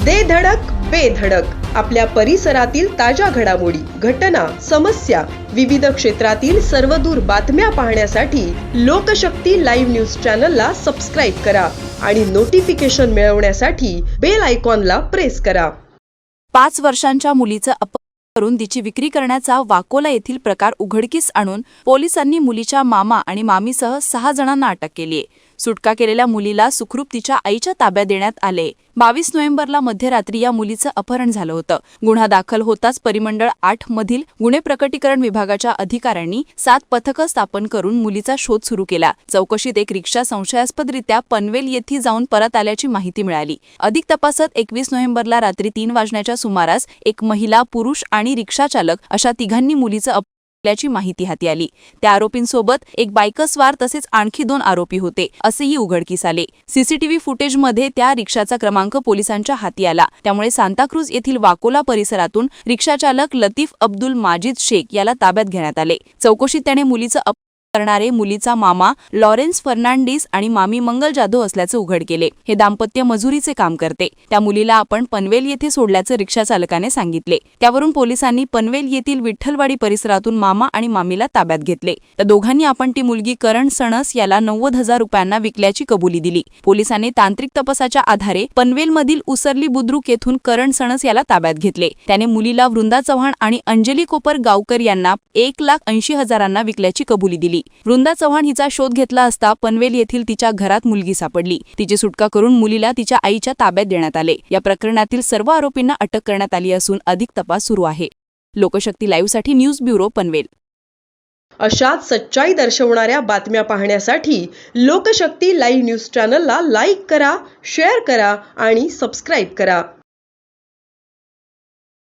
दे धडक बेधडक आपल्या परिसरातील ताज्या घडामोडी, घटना, समस्या, विविध क्षेत्रातील सर्वदूर बातम्या पाहण्यासाठी लोकशक्ती लाईव्ह न्यूज चॅनलला सबस्क्राईब करा आणि नोटिफिकेशन मिळवण्यासाठी बेल आयकॉनला प्रेस करा. 5 वर्षांच्या मुलीचं अपहरण करून तिची विक्री करण्याचा वाकोला येथील प्रकार उघडकीस आणून पोलिसांनी मुलीच्या मामा आणि मामीसह 6 जणांना अटक केली आहे. सुटका केलेल्या मुलीला सुखरूप तिच्या आईच्या ताब्यात देण्यात आले. 22 नोव्हेंबरला मध्यरात्री या मुलीचं अपहरण झालं होतं. गुन्हा दाखल होताच परिमंडळ 8 मधील गुन्हे प्रकटीकरण विभागाच्या अधिकाऱ्यांनी 7 पथकं स्थापन करून मुलीचा शोध सुरू केला. चौकशीत एक रिक्षा संशयास्पदरित्या पनवेल येथे जाऊन परत आल्याची माहिती मिळाली. अधिक तपासात 21 नोव्हेंबरला रात्री 3 वाजण्याच्या सुमारास एक महिला, पुरुष आणि रिक्षाचालक अशा तिघांनी मुलीचं अपहरल्याची माहिती हाती आली. त्या आरोपींसोबत एक बायकस्वार तसेच आणखी 2 आरोपी होते असेही उघडकीस आले. सीसीटीव्ही फुटेजमध्ये त्या रिक्षाचा क्रमांक पोलिसांच्या हाती आला. त्यामुळे सांताक्रूज येथील वाकोला परिसरातून रिक्षाचालक लतीफ अब्दुल माजिद शेख याला ताब्यात घेण्यात आले. चौकशीत त्याने मुलीचं अपहरण करणारे मुलीचा मामा लॉरेन्स फर्नांडिस आणि मामी मंगल जाधव असल्याचं उघड केले. हे दाम्पत्य मजुरीचे काम करते. त्या मुलीला आपण पनवेल येथे सोडल्याचं रिक्षाचालकाने सांगितले. त्यावरून पोलिसांनी पनवेल येथील विठ्ठलवाडी परिसरातून मामा आणि मामीला ताब्यात घेतले. त्या दोघांनी आपण ती मुलगी करण सणस याला 90,000 रुपयांना विकल्याची कबुली दिली. पोलिसांनी तांत्रिक तपासाच्या आधारे पनवेलमधील उसरली बुद्रुक येथून करण सणस याला ताब्यात घेतले. त्याने मुलीला वृंदा चव्हाण आणि अंजली कोपर गावकर यांना 1,80,000 विकल्याची कबुली दिली. वृंदा चव्हाण हिचा शोध घेतला असता पनवेल येथील तिच्या घरात मुलगी सापडली. तिची सुटका करून मुलीला तिच्या आईच्या ताब्यात देण्यात आले. या प्रकरणातील सर्व आरोपींना अटक करण्यात आली असून अधिक तपास सुरू आहे. लोकशक्ती लाईव्हसाठी न्यूज ब्युरो पनवेल. अशाच सच्चाई दर्शवणाऱ्या बातम्या पाहण्यासाठी लोकशक्ती लाईव्ह न्यूज चॅनलला लाईक करा, शेअर करा आणि सबस्क्राईब करा.